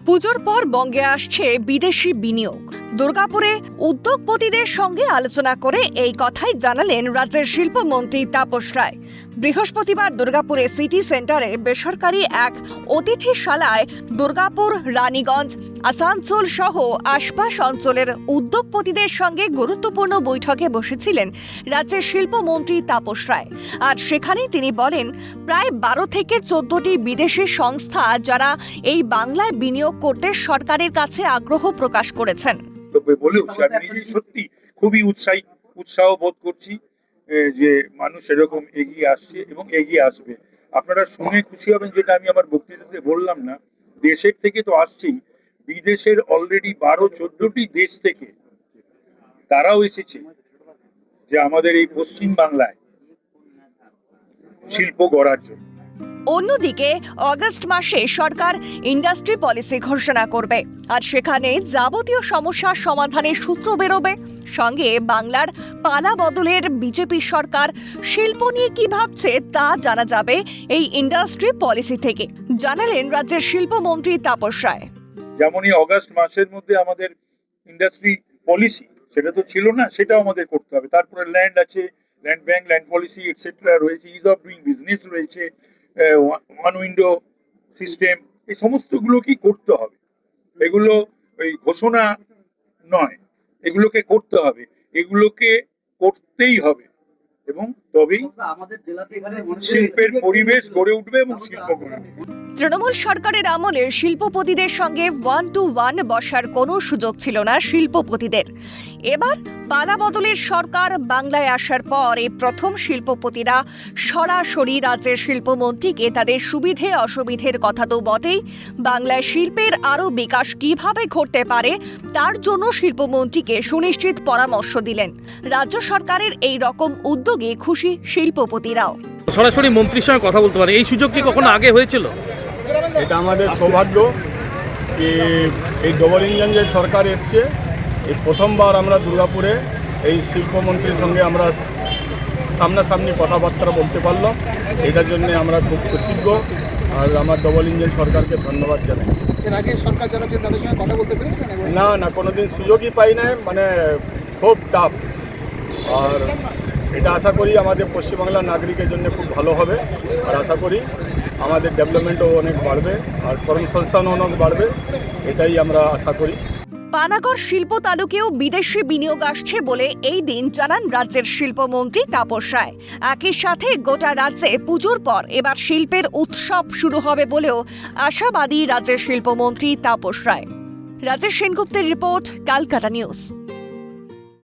পুজোর পর বঙ্গে আসছে বিদেশি বিনিয়োগ। দুর্গাপুরে উদ্যোগপতিদের সঙ্গে আলোচনা করে এই কথাই জানালেন রাজ্যের শিল্পমন্ত্রী তাপস রায়। বৃহস্পতিবার দুর্গাপুরে সিটি সেন্টারে বেসরকারি এক অতিথিশালায় দুর্গাপুর, রানীগঞ্জ, আসানসোল সহ আশপাশ অঞ্চলের উদ্যোগপতিদের সঙ্গে গুরুত্বপূর্ণ বৈঠকে বসেছিলেন রাজ্যের শিল্পমন্ত্রী তাপস রায়। আর সেখানেই তিনি বলেন, প্রায় 12 থেকে 14টি বিদেশি সংস্থা যারা এই বাংলায় বিনিয়োগ করতে সরকারের কাছে আগ্রহ প্রকাশ করেছেন। সত্যি খুবই উৎসাহ বোধ করছি যে মানুষ এরকম এগিয়ে আসছে এবং এগিয়ে আসবে। আপনারা শুনে খুশি হবেন, যেটা আমি আমার বক্তৃতাতে বললাম না, দেশের থেকে তো আসছেই, বিদেশের অলরেডি 12-14টি দেশ থেকে তারাও এসেছে যে আমাদের এই পশ্চিম বাংলায় শিল্প গড়ার জন্য। অন্যদিকে আগস্ট মাসে সরকার ইন্ডাস্ট্রি পলিসি ঘোষণা করবে, আর সেখানে যাবতীয় সমস্যার সমাধানের সূত্র বেরোবে। সঙ্গে বাংলার পালা বদলের বিজেপি সরকার শিল্প নিয়ে কি ভাবছে তা জানা যাবে এই ইন্ডাস্ট্রি পলিসি থেকে, জানালেন রাজ্যের শিল্পমন্ত্রী তাপস রায়। যেমনই আগস্ট মাসের মধ্যে আমাদের ইন্ডাস্ট্রি পলিসি, সেটা তো ছিল না, সেটাও আমাদের করতে হবে। তারপরে ল্যান্ড আছে, land bank, land policy etcetera রয়েছে, ইজ অফ ডুইং বিজনেস রয়েছে, ওয়ান উইন্ডো সিস্টেম, এই সমস্তগুলো কি করতে হবে। এগুলো ওই ঘোষণা নয়, এগুলোকে করতে হবে, এগুলোকে করতেই হবে, এবং তবেই শিল্পের পরিবেশ গড়ে উঠবে এবং শিল্প গড়ে উঠবে। তৃণমূল সরকারের আমলে শিল্পপতিদের সঙ্গে 1-to-1 বসার কোনো সুযোগ ছিল না শিল্পপতিদের। এবার পালা বদলের সরকার বাংলায় আসার পর এই প্রথম শিল্পপতিরা সরাসরি রাজ্যের শিল্পমন্ত্রীকে তাদের সুবিধে অসুবিধের কথা তো বটেই, বাংলায় শিল্পের আরও বিকাশ কিভাবে ঘটতে পারে তার জন্য শিল্পমন্ত্রীকে সুনিশ্চিত পরামর্শ দিলেন। রাজ্য সরকারের এই রকম উদ্যোগে খুশি শিল্পপতিরাও। সরাসরি মন্ত্রীর সঙ্গে কথা বলতে পারে, এই সুযোগ কি কখনো আগে হয়েছিল? এটা আমাদের সৌভাগ্য যে এই ডবল ইঞ্জিন যে সরকার এসছে, এই প্রথমবার আমরা দুর্গাপুরে এই শিল্পমন্ত্রীর সঙ্গে আমরা সামনাসামনি কথাবার্তা বলতে পারলাম। এটার জন্য আমরা খুব কৃতজ্ঞ, আর আমার ডবল ইঞ্জিন সরকারকে ধন্যবাদ জানাই। এর আগে সরকার যারা ছিল তাদের সঙ্গে কথা বলতে পেরেছেন? না, কোনোদিন সুযোগই পাই না, মানে খুব টাফ। আর এটা আশা করি আমাদের পশ্চিমবাংলার নাগরিকের জন্য খুব ভালো হবে, আর আশা করি আমাদের ডেভেলপমেন্টও অনেক বাড়বে আর কর্মসংস্থানও অনেক বাড়বে, এটাই আমরা আশা করি। পানাগড় শিল্প তালুকেও বিদেশি বিনিয়োগ আসছে বলে এই দিন জানান রাজ্যের শিল্পমন্ত্রী তাপস রায়। একই সাথে গোটা রাজ্যে পুজোর পর এবার শিল্পের উৎসব শুরু হবে বলেও আশাবাদী রাজ্যের শিল্পমন্ত্রী তাপস রায়। রাজেশ সেনগুপ্তের রিপোর্ট, ক্যালকাটা নিউজ।